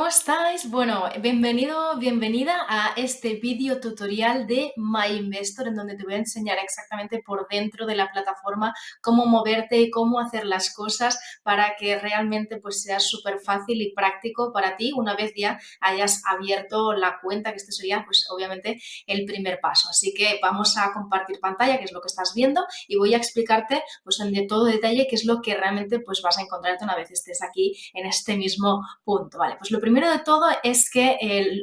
¿Cómo estáis? Bueno, bienvenido, bienvenida a este vídeo tutorial de MyInvestor, en donde te voy a enseñar exactamente por dentro de la plataforma cómo moverte y cómo hacer las cosas para que realmente pues sea súper fácil y práctico para ti una vez ya hayas abierto la cuenta, que este sería pues obviamente el primer paso. Así que vamos a compartir pantalla, que es lo que estás viendo, y voy a explicarte pues en de todo detalle qué es lo que realmente pues vas a encontrarte una vez estés aquí en este mismo punto. Vale, pues lo primero de todo es que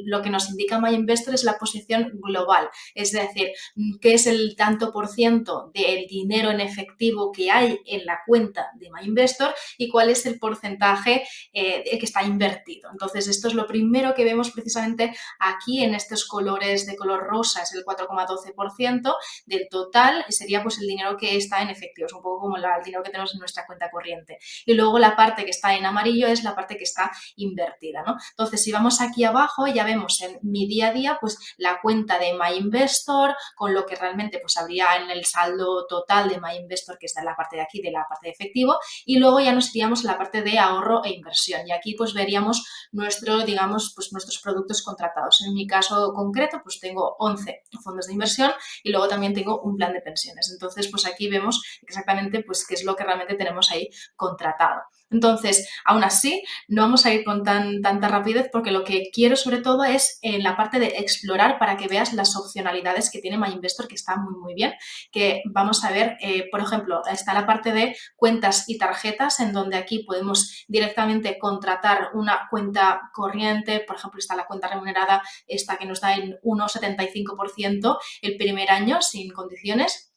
lo que nos indica MyInvestor es la posición global, es decir, qué es el tanto por ciento del dinero en efectivo que hay en la cuenta de MyInvestor y cuál es el porcentaje que está invertido. Entonces, esto es lo primero que vemos precisamente aquí en estos colores de color rosa, es el 4,12% del total, sería pues el dinero que está en efectivo, es un poco como el dinero que tenemos en nuestra cuenta corriente. Y luego la parte que está en amarillo es la parte que está invertida, ¿no? Entonces, si vamos aquí abajo, ya vemos en mi día a día, pues la cuenta de MyInvestor, con lo que realmente pues habría en el saldo total de MyInvestor, que está en la parte de aquí, de la parte de efectivo, y luego ya nos iríamos a la parte de ahorro e inversión. Y aquí pues veríamos digamos, pues nuestros productos contratados. En mi caso concreto, pues tengo 11 fondos de inversión y luego también tengo un plan de pensiones. Entonces, pues aquí vemos exactamente pues qué es lo que realmente tenemos ahí contratado. Entonces, aún así, no vamos a ir con tanta rapidez porque lo que quiero sobre todo es en la parte de explorar para que veas las opcionalidades que tiene MyInvestor, que está muy bien, que vamos a ver, por ejemplo, está la parte de cuentas y tarjetas, en donde aquí podemos directamente contratar una cuenta corriente, por ejemplo, está la cuenta remunerada, esta que nos da el 1,75% el primer año sin condiciones.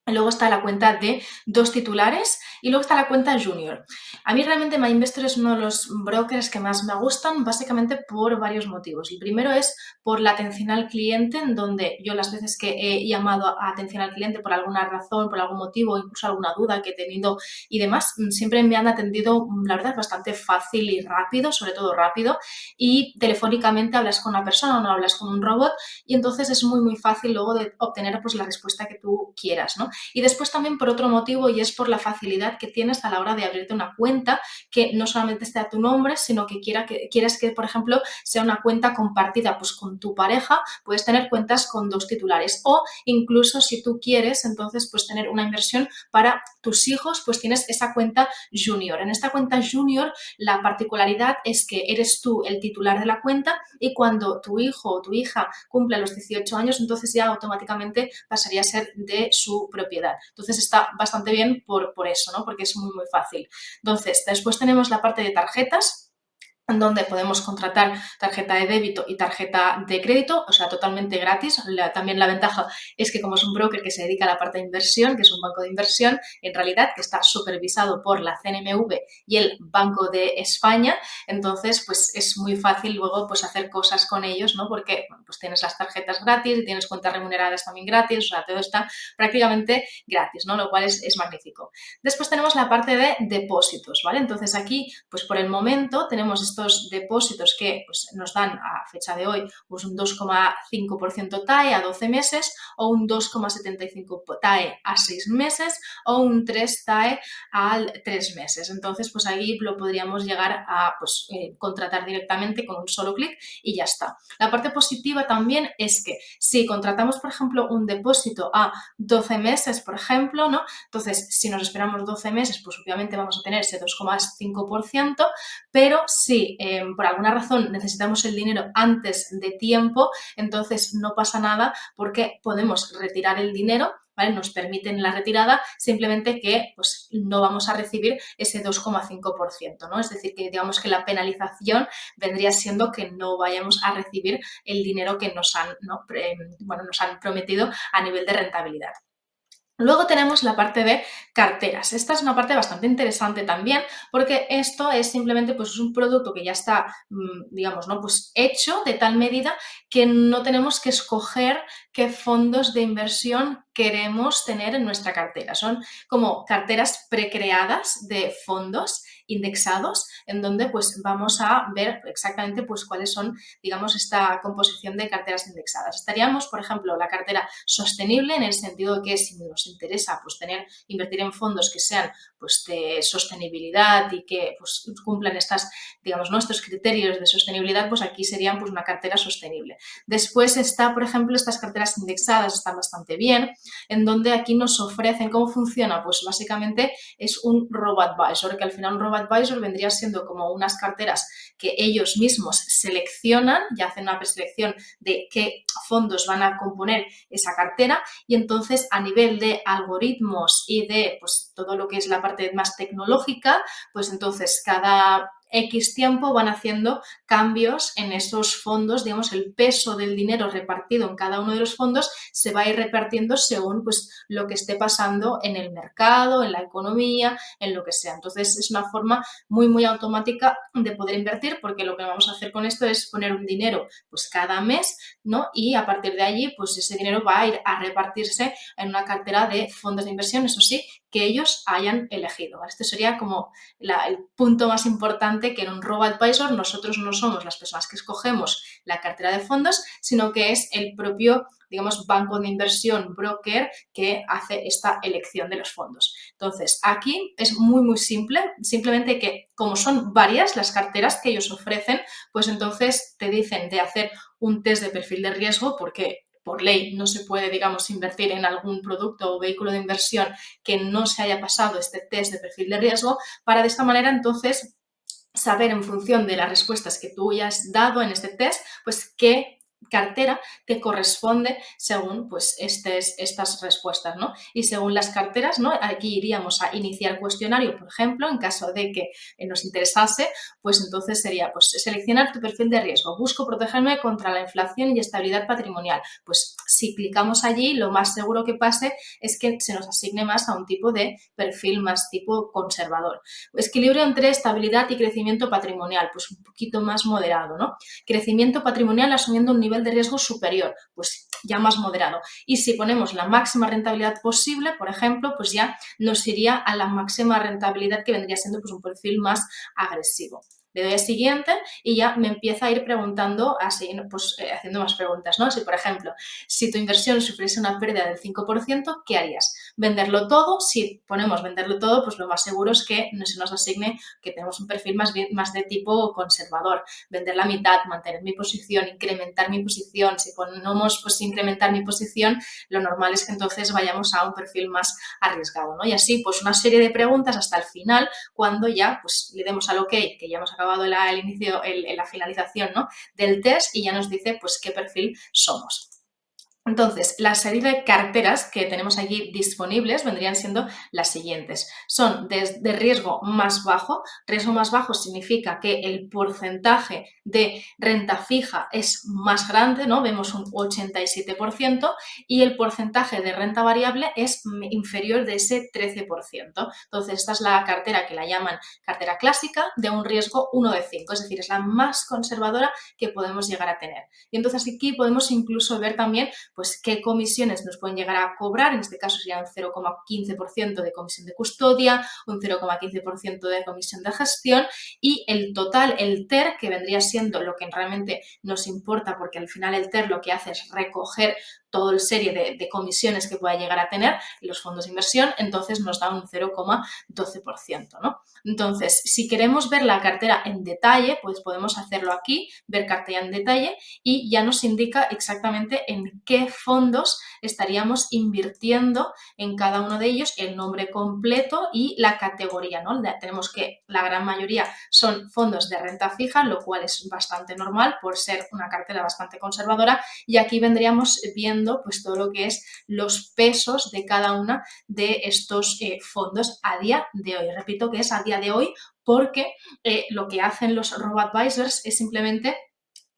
Luego está la cuenta de 2 titulares y luego está la cuenta junior. A mí realmente MyInvestor es uno de los brokers que más me gustan, básicamente por varios motivos. El primero es por la atención al cliente, en donde yo las veces que he llamado a atención al cliente por alguna razón, por algún motivo, incluso alguna duda que he tenido y demás, siempre me han atendido, la verdad, bastante fácil y rápido, sobre todo rápido, y telefónicamente hablas con una persona, no hablas con un robot, y entonces es muy fácil luego de obtener pues la respuesta que tú quieras, ¿no? Y después también por otro motivo, y es por la facilidad que tienes a la hora de abrirte una cuenta que no solamente esté a tu nombre, sino que quieres que, por ejemplo, sea una cuenta compartida pues con tu pareja, puedes tener cuentas con 2 titulares, o incluso si tú quieres, entonces pues tener una inversión para tus hijos, pues tienes esa cuenta junior. En esta cuenta junior la particularidad es que eres tú el titular de la cuenta y cuando tu hijo o tu hija cumple los 18 años, entonces ya automáticamente pasaría a ser de su propiedad. Entonces está bastante bien por eso, ¿no? Porque es muy fácil. Entonces, después tenemos la parte de tarjetas, en donde podemos contratar tarjeta de débito y tarjeta de crédito, o sea, totalmente gratis. También la ventaja es que como es un broker que se dedica a la parte de inversión, que es un banco de inversión, en realidad, que está supervisado por la CNMV y el Banco de España, entonces, pues es muy fácil luego pues hacer cosas con ellos, ¿no? Porque bueno, pues tienes las tarjetas gratis y tienes cuentas remuneradas también gratis, o sea, todo está prácticamente gratis, ¿no? Lo cual es magnífico. Después tenemos la parte de depósitos, ¿vale? Entonces aquí, pues por el momento tenemos estos depósitos que pues, nos dan a fecha de hoy pues un 2,5% TAE a 12 meses o un 2,75 TAE a 6 meses o un 3 TAE a 3 meses. Entonces, pues ahí lo podríamos llegar a pues, contratar directamente con un solo clic y ya está. La parte positiva también es que si contratamos, por ejemplo, un depósito a 12 meses, por ejemplo, ¿no? Entonces, si nos esperamos 12 meses, pues obviamente vamos a tener ese 2,5%, pero si por alguna razón necesitamos el dinero antes de tiempo, entonces no pasa nada porque podemos retirar el dinero, ¿vale? Nos permiten la retirada, simplemente que pues, no vamos a recibir ese 2,5%, ¿no? Es decir, que digamos que la penalización vendría siendo que no vayamos a recibir el dinero que nos han, ¿no? Nos han prometido a nivel de rentabilidad. Luego tenemos la parte de carteras. Esta es una parte bastante interesante también porque esto es simplemente pues, un producto que ya está, digamos, ¿no? Pues hecho de tal medida que no tenemos que escoger qué fondos de inversión queremos tener en nuestra cartera. Son como carteras precreadas de fondos indexados, en donde pues vamos a ver exactamente pues cuáles son, digamos, esta composición de carteras indexadas. Estaríamos, por ejemplo, la cartera sostenible, en el sentido de que si nos interesa pues invertir en fondos que sean pues de sostenibilidad y que pues cumplan estas, digamos, nuestros criterios de sostenibilidad, pues aquí serían pues una cartera sostenible. Después está, por ejemplo, estas carteras indexadas están bastante bien, en donde aquí nos ofrecen, ¿cómo funciona? Pues básicamente es un robo-advisor, que al final un robo-advisor vendría siendo como unas carteras que ellos mismos seleccionan y hacen una preselección de qué fondos van a componer esa cartera, y entonces a nivel de algoritmos y de pues todo lo que es la parte más tecnológica, pues entonces cada X tiempo van haciendo cambios en esos fondos, digamos, el peso del dinero repartido en cada uno de los fondos se va a ir repartiendo según pues lo que esté pasando en el mercado, en la economía, en lo que sea. Entonces es una forma muy automática de poder invertir, porque lo que vamos a hacer con esto es poner un dinero pues cada mes, ¿no? Y a partir de allí pues ese dinero va a ir a repartirse en una cartera de fondos de inversión, eso sí, que ellos hayan elegido. Este sería como el punto más importante, que en un robo-advisor nosotros no somos las personas que escogemos la cartera de fondos, sino que es el propio, digamos, banco de inversión, broker, que hace esta elección de los fondos. Entonces, aquí es muy simple, simplemente que como son varias las carteras que ellos ofrecen, pues entonces te dicen de hacer un test de perfil de riesgo, porque por ley no se puede, digamos, invertir en algún producto o vehículo de inversión que no se haya pasado este test de perfil de riesgo, para de esta manera entonces saber, en función de las respuestas que tú ya has dado en este test, pues qué cartera te corresponde según pues estas respuestas, ¿no? Y según las carteras, ¿no? Aquí iríamos a iniciar cuestionario, por ejemplo, en caso de que nos interesase, pues entonces sería pues seleccionar tu perfil de riesgo, busco protegerme contra la inflación y estabilidad patrimonial. Pues si clicamos allí, lo más seguro que pase es que se nos asigne más a un tipo de perfil más tipo conservador. Equilibrio entre estabilidad y crecimiento patrimonial, pues un poquito más moderado, ¿no? Crecimiento patrimonial asumiendo un nivel de riesgo superior, pues ya más moderado. Y si ponemos la máxima rentabilidad posible, por ejemplo, pues ya nos iría a la máxima rentabilidad, que vendría siendo pues un perfil más agresivo. Le doy a siguiente y ya me empieza a ir preguntando, así, pues haciendo más preguntas, ¿no? Si, por ejemplo, si tu inversión sufriese una pérdida del 5%, ¿qué harías? ¿Venderlo todo? Si ponemos venderlo todo, pues lo más seguro es que no se nos asigne, que tenemos un perfil más de tipo conservador. Vender la mitad, mantener mi posición, incrementar mi posición. Si ponemos pues incrementar mi posición, lo normal es que entonces vayamos a un perfil más arriesgado, ¿no? Y así, pues una serie de preguntas hasta el final, cuando ya pues le demos al OK, que ya hemos acabado el inicio, la finalización, ¿no?, del test, y ya nos dice pues qué perfil somos. Entonces, la serie de carteras que tenemos aquí disponibles vendrían siendo las siguientes. Son de riesgo más bajo. Riesgo más bajo significa que el porcentaje de renta fija es más grande, ¿no? Vemos un 87%, y el porcentaje de renta variable es inferior de ese 13%. Entonces, esta es la cartera que la llaman cartera clásica, de un riesgo 1 de 5, es decir, es la más conservadora que podemos llegar a tener. Y entonces aquí podemos incluso ver también pues qué comisiones nos pueden llegar a cobrar. En este caso sería un 0,15% de comisión de custodia, un 0,15% de comisión de gestión, y el total, el TER, que vendría siendo lo que realmente nos importa, porque al final el TER lo que hace es recoger toda la serie de comisiones que pueda llegar a tener los fondos de inversión, entonces nos da un 0,12%, ¿no? Entonces, si queremos ver la cartera en detalle, pues podemos hacerlo aquí, ver cartera en detalle, y ya nos indica exactamente en qué fondos estaríamos invirtiendo en cada uno de ellos, el nombre completo y la categoría, ¿no? Tenemos que la gran mayoría son fondos de renta fija, lo cual es bastante normal por ser una cartera bastante conservadora, y aquí vendríamos viendo pues todo lo que es los pesos de cada una de estos fondos a día de hoy. Repito que es a día de hoy, porque lo que hacen los robo-advisors es simplemente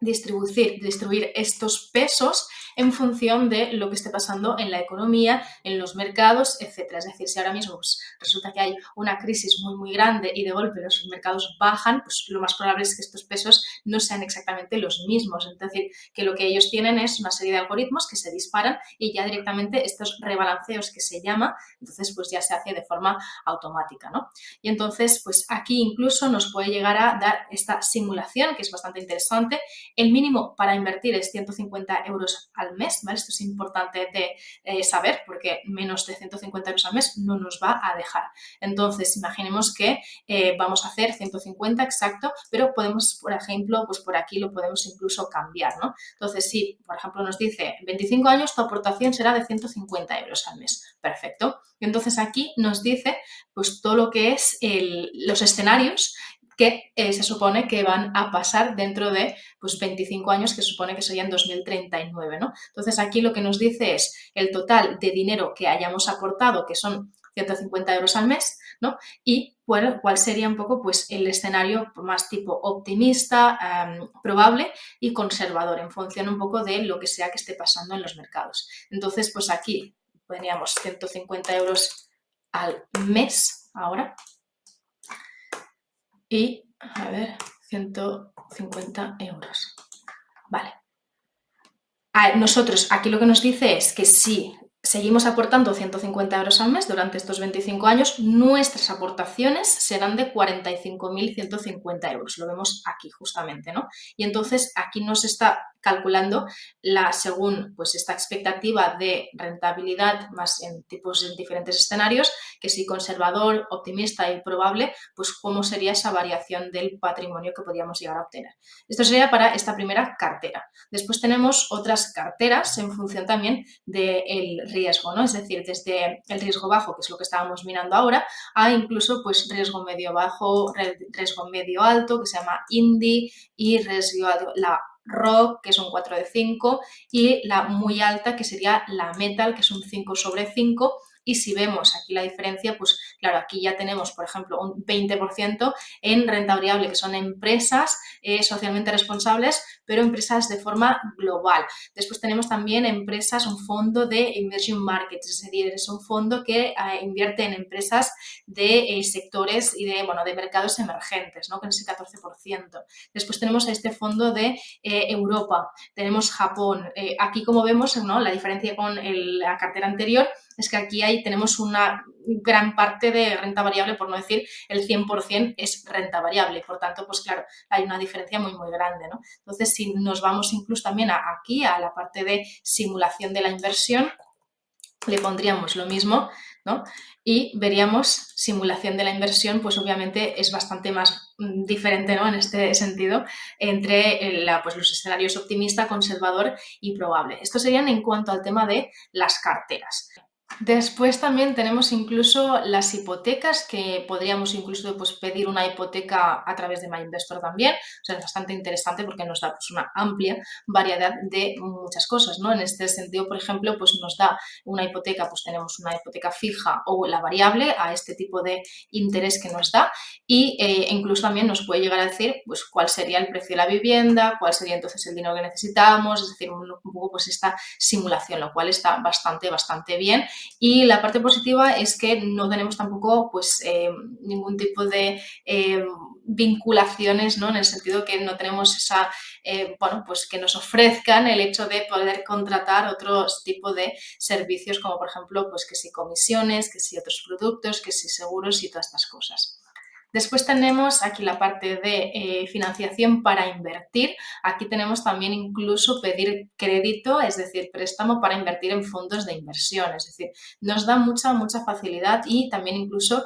distribuir estos pesos en función de lo que esté pasando en la economía, en los mercados, etcétera. Es decir, si ahora mismo pues, resulta que hay una crisis muy, muy grande y de golpe los mercados bajan, pues lo más probable es que estos pesos no sean exactamente los mismos. Es decir, que lo que ellos tienen es una serie de algoritmos que se disparan y ya directamente estos rebalanceos que se llama, entonces pues ya se hace de forma automática, ¿no? Y entonces, pues aquí incluso nos puede llegar a dar esta simulación, que es bastante interesante. El mínimo para invertir es 150 euros al mes, ¿vale? Esto es importante de saber porque menos de 150 euros al mes no nos va a dejar. Entonces, imaginemos que vamos a hacer 150 exacto, pero podemos, por ejemplo, pues por aquí lo podemos incluso cambiar, ¿no? Entonces, si, por ejemplo, nos dice 25 años, tu aportación será de 150 euros al mes. Perfecto. Y entonces aquí nos dice pues todo lo que es los escenarios que se supone que van a pasar dentro de pues, 25 años, que se supone que serían 2039, ¿no? Entonces aquí lo que nos dice es el total de dinero que hayamos aportado, que son 150 euros al mes, ¿no? Y bueno, cuál sería un poco pues, el escenario más tipo optimista, probable y conservador, en función un poco de lo que sea que esté pasando en los mercados. Entonces, pues aquí veríamos 150 euros al mes ahora y, a ver, 150 euros. Vale. Nosotros aquí lo que nos dice es que si seguimos aportando 150 euros al mes durante estos 25 años, nuestras aportaciones serán de 45.150 euros. Lo vemos aquí justamente, ¿no? Y entonces aquí nos está calculando según pues, esta expectativa de rentabilidad más en tipos en diferentes escenarios, que si conservador, optimista y probable, pues cómo sería esa variación del patrimonio que podríamos llegar a obtener. Esto sería para esta primera cartera. Después tenemos otras carteras en función también del riesgo, ¿no? Es decir, desde el riesgo bajo, que es lo que estábamos mirando ahora, a incluso pues riesgo medio bajo, riesgo medio alto, que se llama INDI, y riesgo la ROC, que es un 4 de 5, y la muy alta, que sería la Metal, que es un 5 sobre 5. Y si vemos aquí la diferencia, pues claro, aquí ya tenemos, por ejemplo, un 20% en renta variable, que son empresas socialmente responsables, pero empresas de forma global. Después tenemos también empresas, un fondo de Emerging Markets, es decir, es un fondo que invierte en empresas de sectores y de mercados emergentes, ¿no? Con ese 14%. Después tenemos este fondo de Europa, tenemos Japón. Aquí, como vemos, ¿no? La diferencia con la cartera anterior es que aquí tenemos una gran parte de renta variable, por no decir el 100% es renta variable. Por tanto, pues claro, hay una diferencia muy, muy grande, ¿no? Entonces, si nos vamos incluso también aquí a la parte de simulación de la inversión, le pondríamos lo mismo, ¿no? Y veríamos simulación de la inversión, pues obviamente es bastante más diferente, ¿no? En este sentido, entre pues los escenarios optimista, conservador y probable. Esto serían en cuanto al tema de las carteras. Después también tenemos incluso las hipotecas, que podríamos incluso pues, pedir una hipoteca a través de MyInvestor también. O sea, es bastante interesante porque nos da pues, una amplia variedad de muchas cosas, ¿no? En este sentido, por ejemplo, pues nos da una hipoteca, pues tenemos una hipoteca fija o la variable a este tipo de interés que nos da y incluso también nos puede llegar a decir pues, cuál sería el precio de la vivienda, cuál sería entonces el dinero que necesitamos, es decir, un poco pues esta simulación, lo cual está bastante, bastante bien. Y la parte positiva es que no tenemos tampoco pues, ningún tipo de vinculaciones, ¿no? En el sentido que no tenemos esa, bueno, pues que nos ofrezcan el hecho de poder contratar otros tipos de servicios, como por ejemplo, pues que si comisiones, que si otros productos, que si seguros y todas estas cosas. Después tenemos aquí la parte de financiación para invertir. Aquí tenemos también incluso pedir crédito, es decir, préstamo para invertir en fondos de inversión. Es decir, nos da mucha, mucha facilidad y también incluso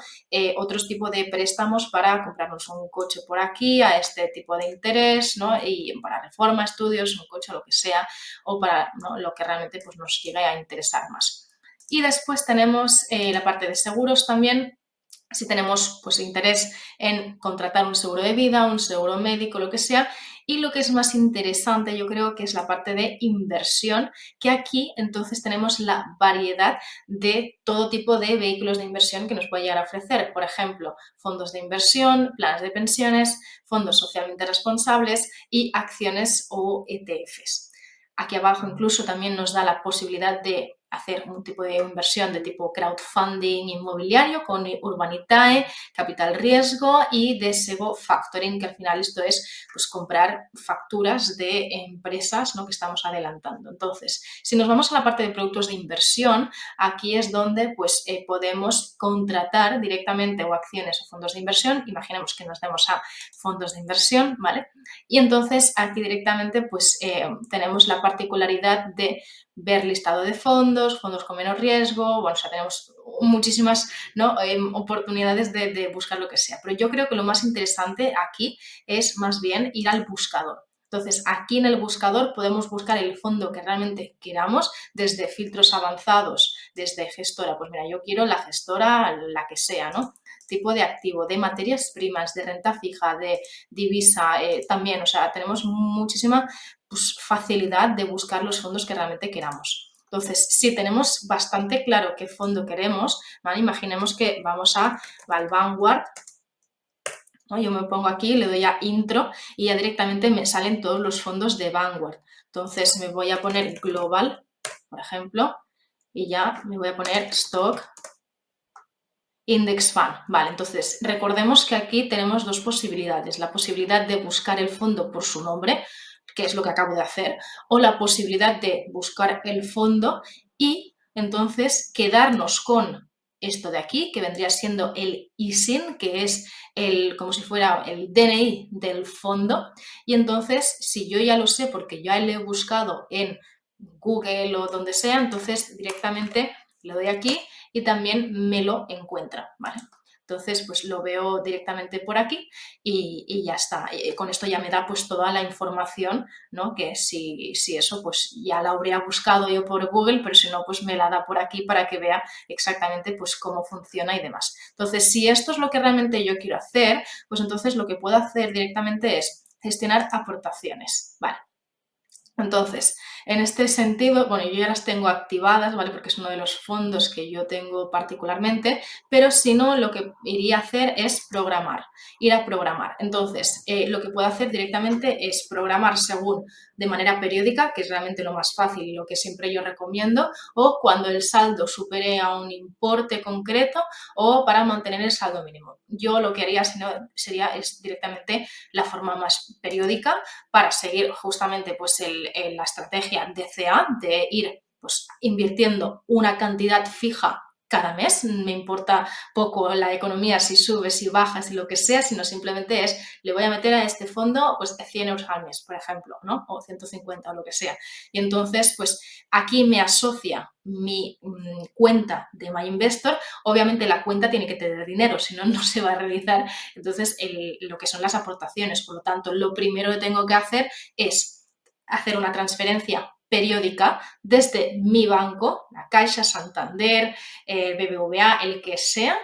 otros tipos de préstamos para comprarnos un coche por aquí a este tipo de interés, ¿no? Y para reforma, estudios, un coche, lo que sea, o para, ¿no? Lo que realmente pues, nos llegue a interesar más. Y después tenemos la parte de seguros también. Si tenemos pues, interés en contratar un seguro de vida, un seguro médico, lo que sea, Y lo que es más interesante, yo creo que es la parte de inversión, que aquí entonces tenemos la variedad de todo tipo de vehículos de inversión que nos puede llegar a ofrecer. Por ejemplo, fondos de inversión, planes de pensiones, fondos socialmente responsables y acciones o ETFs. Aquí abajo incluso también nos da la posibilidad de hacer un tipo de inversión de tipo crowdfunding inmobiliario con Urbanitae, capital riesgo y DSEGO Factoring, que al final esto es pues, comprar facturas de empresas, ¿no?, que estamos adelantando. Entonces, si nos vamos a la parte de productos de inversión, aquí es donde pues, podemos contratar directamente o acciones o fondos de inversión. Imaginemos que nos demos a fondos de inversión, ¿vale? Y entonces aquí directamente pues tenemos la particularidad de ver listado de fondos, fondos con menos riesgo, bueno, o sea, tenemos muchísimas, ¿no?, oportunidades de buscar lo que sea. Pero yo creo que lo más interesante aquí es más bien ir al buscador. Entonces, aquí en el buscador podemos buscar el fondo que realmente queramos, desde filtros avanzados, desde gestora. Pues mira, yo quiero la gestora, la que sea, ¿no? Tipo de activo, de materias primas, de renta fija, de divisa, también, o sea, tenemos muchísima pues, facilidad de buscar los fondos que realmente queramos. Entonces, si tenemos bastante claro qué fondo queremos, ¿vale? Imaginemos que vamos al Vanguard, ¿no? Yo me pongo aquí, le doy a intro y ya directamente me salen todos los fondos de Vanguard. Entonces me voy a poner Global, por ejemplo, y ya me voy a poner Stock Index Fund. Vale, entonces recordemos que aquí tenemos dos posibilidades. La posibilidad de buscar el fondo por su nombre, que es lo que acabo de hacer, o la posibilidad de buscar el fondo y entonces quedarnos con esto de aquí, que vendría siendo el ISIN, que es como si fuera el DNI del fondo. Y entonces, si yo ya lo sé porque ya lo he buscado en Google o donde sea, entonces directamente le doy aquí y también me lo encuentra, ¿vale? Entonces, pues lo veo directamente por aquí y ya está. Con esto ya me da pues toda la información, ¿no? Que si eso, pues ya la habría buscado yo por Google, pero si no, pues me la da por aquí para que vea exactamente pues cómo funciona y demás. Entonces, si esto es lo que realmente yo quiero hacer, pues entonces lo que puedo hacer directamente es gestionar aportaciones, ¿vale? Entonces, en este sentido, bueno, yo ya las tengo activadas, ¿vale? Porque es uno de los fondos que yo tengo particularmente, pero si no, lo que iría a hacer es programar, ir a programar. Entonces, lo que puedo hacer directamente es programar según de manera periódica, que es realmente lo más fácil y lo que siempre yo recomiendo, o cuando el saldo supere a un importe concreto o para mantener el saldo mínimo. Yo lo que haría sería es directamente la forma más periódica para seguir justamente pues, la estrategia DCA de ir pues, invirtiendo una cantidad fija cada mes. Me importa poco la economía, si sube, si baja, si lo que sea, sino simplemente es, le voy a meter a este fondo pues 100 euros al mes, por ejemplo, ¿no? O 150 o lo que sea. Y entonces, pues aquí me asocia mi cuenta de MyInvestor. Obviamente la cuenta tiene que tener dinero, si no, no se va a realizar entonces lo que son las aportaciones. Por lo tanto, lo primero que tengo que hacer es hacer una transferencia periódica desde mi banco, la Caixa, Santander, BBVA, el que sea,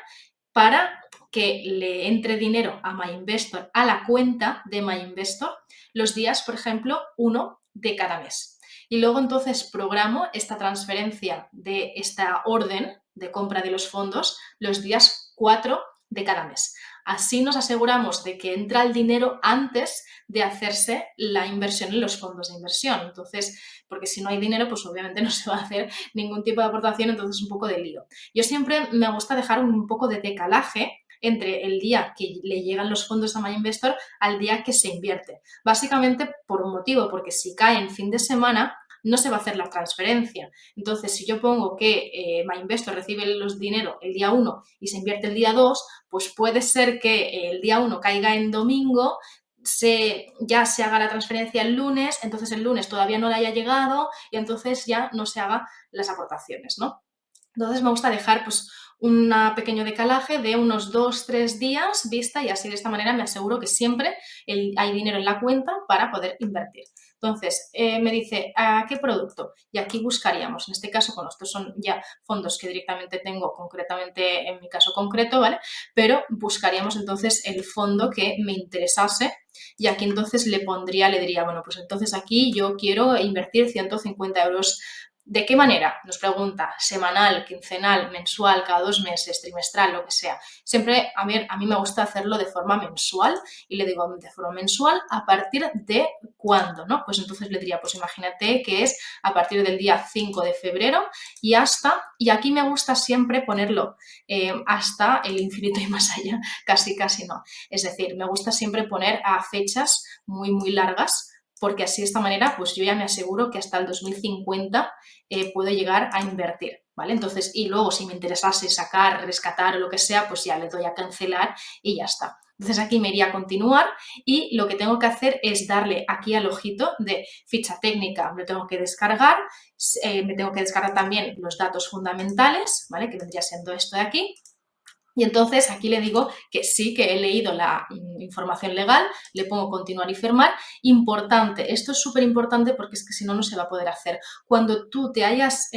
para que le entre dinero a MyInvestor, a la cuenta de MyInvestor, los días, por ejemplo, 1 de cada mes. Y luego entonces programo esta transferencia de esta orden de compra de los fondos los días 4 de cada mes. Así nos aseguramos de que entra el dinero antes de hacerse la inversión en los fondos de inversión. Entonces, porque si no hay dinero, pues obviamente no se va a hacer ningún tipo de aportación, entonces es un poco de lío. Yo siempre me gusta dejar un poco de decalaje entre el día que le llegan los fondos a MyInvestor al día que se invierte. Básicamente por un motivo, porque si cae en fin de semana, no se va a hacer la transferencia. Entonces, si yo pongo que MyInvestor recibe los dinero el día 1 y se invierte el día 2, pues puede ser que el día 1 caiga en domingo, ya se haga la transferencia el lunes, entonces el lunes todavía no le haya llegado y entonces ya no se hagan las aportaciones, ¿no? Entonces me gusta dejar pues un pequeño decalaje de unos 2-3 días vista y así de esta manera me aseguro que siempre hay dinero en la cuenta para poder invertir. Entonces, me dice, ¿a qué producto? Y aquí buscaríamos, en este caso, bueno, estos son ya fondos que directamente tengo concretamente en mi caso concreto, ¿vale? Pero buscaríamos entonces el fondo que me interesase y aquí entonces le diría, bueno, pues entonces aquí yo quiero invertir 150 euros. ¿De qué manera? Nos pregunta, semanal, quincenal, mensual, cada 2 meses, trimestral, lo que sea. Siempre a mí me gusta hacerlo de forma mensual y le digo de forma mensual a partir de cuándo, ¿no? Pues entonces le diría, pues imagínate que es a partir del día 5 de febrero y aquí me gusta siempre ponerlo hasta el infinito y más allá, casi no. Es decir, me gusta siempre poner a fechas muy largas porque así de esta manera pues yo ya me aseguro que hasta el 2050 puedo llegar a invertir, ¿vale? Entonces, y luego si me interesase sacar, rescatar o lo que sea, pues ya le doy a cancelar y ya está. Entonces aquí me iría a continuar y lo que tengo que hacer es darle aquí al ojito de ficha técnica, me tengo que descargar, me tengo que descargar también los datos fundamentales, ¿vale? Que vendría siendo esto de aquí. Y entonces aquí le digo que sí, que he leído la información legal, le pongo continuar y firmar. Importante, esto es súper importante porque es que si no, no se va a poder hacer. Cuando tú te hayas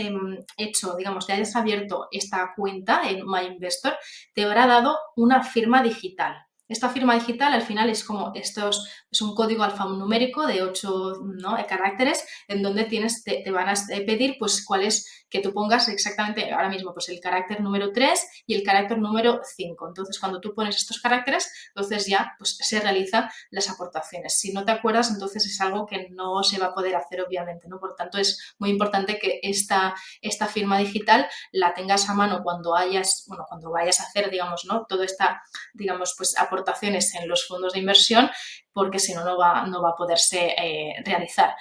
hecho, digamos, te hayas abierto esta cuenta en MyInvestor, te habrá dado una firma digital. Esta firma digital al final es como es un código alfanumérico de 8, ¿no?, caracteres en donde te van a pedir pues cuál es, que tú pongas exactamente ahora mismo pues el carácter número 3 y el carácter número 5. Entonces, cuando tú pones estos caracteres, entonces ya pues, se realizan las aportaciones. Si no te acuerdas, entonces es algo que no se va a poder hacer, obviamente, ¿no? Por tanto, es muy importante que esta firma digital la tengas a mano cuando vayas a hacer, digamos, ¿no?, toda esta, digamos, pues aportaciones en los fondos de inversión, porque si no, no va a poderse realizar.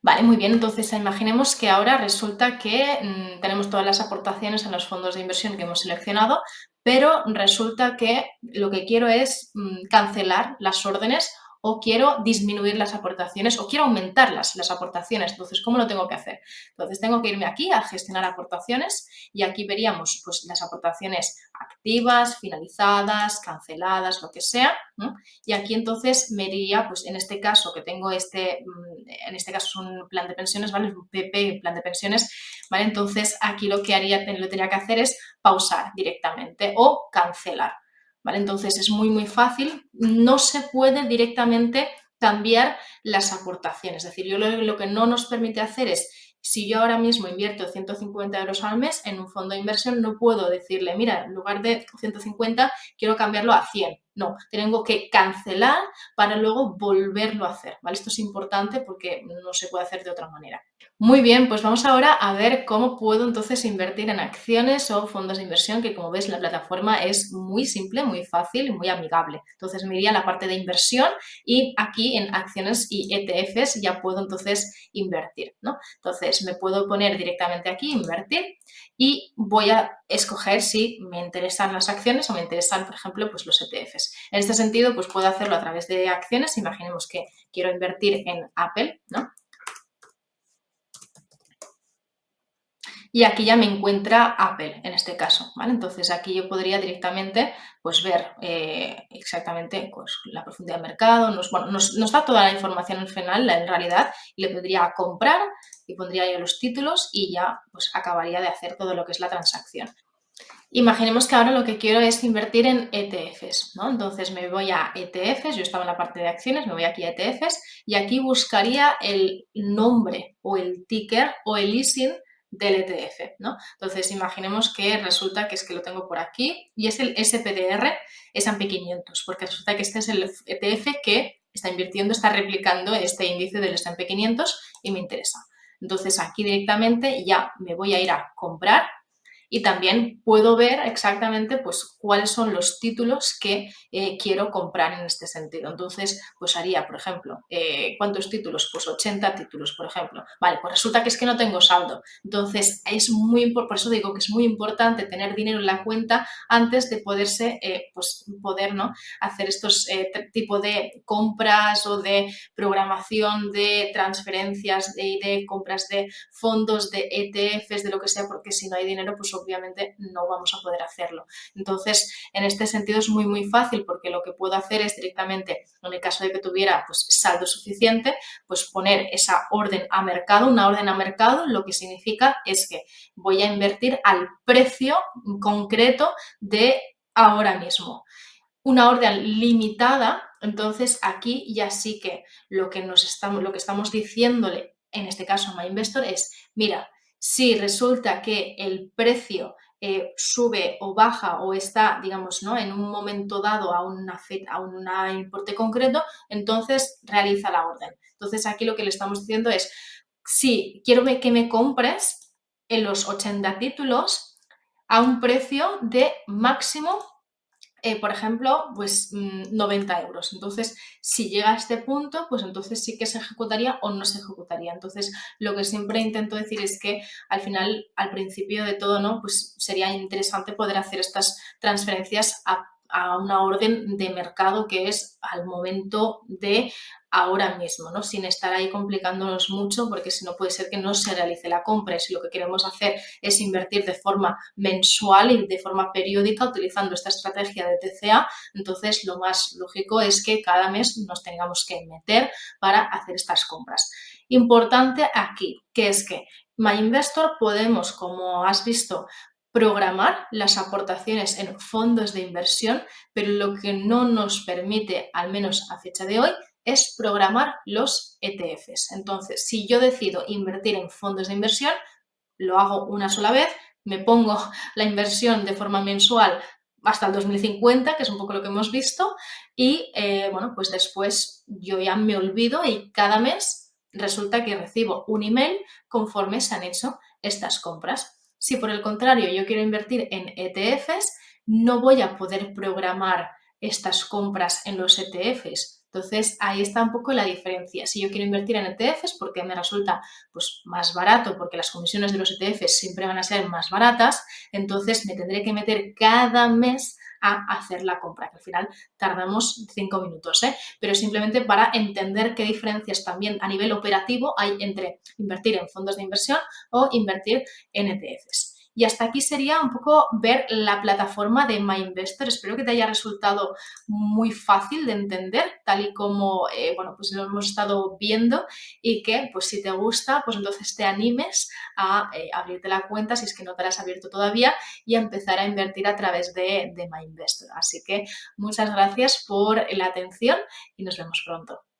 Vale, muy bien. Entonces, imaginemos que ahora resulta que tenemos todas las aportaciones en los fondos de inversión que hemos seleccionado, pero resulta que lo que quiero es cancelar las órdenes o quiero disminuir las aportaciones o quiero aumentarlas, las aportaciones. Entonces, ¿cómo lo tengo que hacer? Entonces, tengo que irme aquí a gestionar aportaciones y aquí veríamos pues, las aportaciones activas, finalizadas, canceladas, lo que sea, ¿no? Y aquí entonces me iría, pues en este caso que tengo en este caso es un plan de pensiones, ¿vale? Es un PP, plan de pensiones, ¿vale? Entonces aquí lo que lo tenía que hacer es pausar directamente o cancelar, ¿vale? Entonces es muy fácil, no se puede directamente cambiar las aportaciones, es decir, lo que no nos permite hacer es, si yo ahora mismo invierto 150 euros al mes en un fondo de inversión, no puedo decirle, mira, en lugar de 150 quiero cambiarlo a 100. No, tengo que cancelar para luego volverlo a hacer, ¿vale? Esto es importante porque no se puede hacer de otra manera. Muy bien, pues vamos ahora a ver cómo puedo entonces invertir en acciones o fondos de inversión, que como ves la plataforma es muy simple, muy fácil y muy amigable. Entonces me iría a la parte de inversión y aquí en acciones y ETFs ya puedo entonces invertir, ¿no? Entonces me puedo poner directamente aquí, invertir, y voy a escoger si me interesan las acciones o me interesan, por ejemplo, pues los ETFs. En este sentido, pues puedo hacerlo a través de acciones. Imaginemos que quiero invertir en Apple, ¿no? Y aquí ya me encuentra Apple en este caso, ¿vale? Entonces aquí yo podría directamente pues ver exactamente pues, la profundidad del mercado, nos da toda la información al final, en realidad, y le podría comprar y pondría ahí los títulos y ya pues acabaría de hacer todo lo que es la transacción. Imaginemos que ahora lo que quiero es invertir en ETFs, ¿no? Entonces me voy a ETFs, yo estaba en la parte de acciones, me voy aquí a ETFs y aquí buscaría el nombre o el ticker o el ISIN del ETF, ¿no? Entonces imaginemos que resulta que es que lo tengo por aquí y es el SPDR S&P 500, porque resulta que este es el ETF que está invirtiendo, está replicando este índice del S&P 500 y me interesa. Entonces aquí directamente ya me voy a ir a comprar y también puedo ver exactamente pues, cuáles son los títulos que quiero comprar en este sentido. Entonces, pues haría, por ejemplo, ¿cuántos títulos? Pues 80 títulos, por ejemplo. Vale, pues resulta que es que no tengo saldo. Entonces, por eso digo que es muy importante tener dinero en la cuenta antes de poder ¿no?, hacer estos tipo de compras o de programación de transferencias de compras de fondos, de ETFs, de lo que sea, porque si no hay dinero, pues obviamente no vamos a poder hacerlo. Entonces, en este sentido es muy, muy fácil porque lo que puedo hacer es directamente, en el caso de que tuviera pues, saldo suficiente, pues poner esa orden a mercado. Una orden a mercado lo que significa es que voy a invertir al precio concreto de ahora mismo. Una orden limitada, entonces aquí ya sí que lo que estamos diciéndole, en este caso a MyInvestor, es, mira, si resulta que el precio sube o baja o está, digamos, ¿no?, en un momento dado a un importe concreto, entonces realiza la orden. Entonces aquí lo que le estamos diciendo es, sí, quiero que me compres en los 80 títulos a un precio de máximo por ejemplo, pues 90 euros. Entonces, si llega a este punto, pues entonces sí que se ejecutaría o no se ejecutaría. Entonces, lo que siempre intento decir es que al final, al principio de todo, ¿no?, pues sería interesante poder hacer estas transferencias a una orden de mercado que es al momento de ahora mismo, ¿no?, sin estar ahí complicándonos mucho, porque si no puede ser que no se realice la compra. Y si lo que queremos hacer es invertir de forma mensual y de forma periódica utilizando esta estrategia de TCA, entonces lo más lógico es que cada mes nos tengamos que meter para hacer estas compras. Importante aquí, que es que MyInvestor podemos, como has visto, programar las aportaciones en fondos de inversión, pero lo que no nos permite, al menos a fecha de hoy, es programar los ETFs. Entonces, si yo decido invertir en fondos de inversión, lo hago una sola vez, me pongo la inversión de forma mensual hasta el 2050, que es un poco lo que hemos visto, y bueno, pues después yo ya me olvido y cada mes resulta que recibo un email conforme se han hecho estas compras. Si por el contrario yo quiero invertir en ETFs, no voy a poder programar estas compras en los ETFs. Entonces, ahí está un poco la diferencia. Si yo quiero invertir en ETFs porque me resulta pues, más barato, porque las comisiones de los ETFs siempre van a ser más baratas, entonces me tendré que meter cada mes a hacer la compra, que al final tardamos 5 minutos, pero simplemente para entender qué diferencias también a nivel operativo hay entre invertir en fondos de inversión o invertir en ETFs. Y hasta aquí sería un poco ver la plataforma de MyInvestor. Espero que te haya resultado muy fácil de entender, tal y como bueno, pues lo hemos estado viendo, y que pues si te gusta, pues entonces te animes a abrirte la cuenta si es que no te la has abierto todavía y a empezar a invertir a través de MyInvestor. Así que muchas gracias por la atención y nos vemos pronto.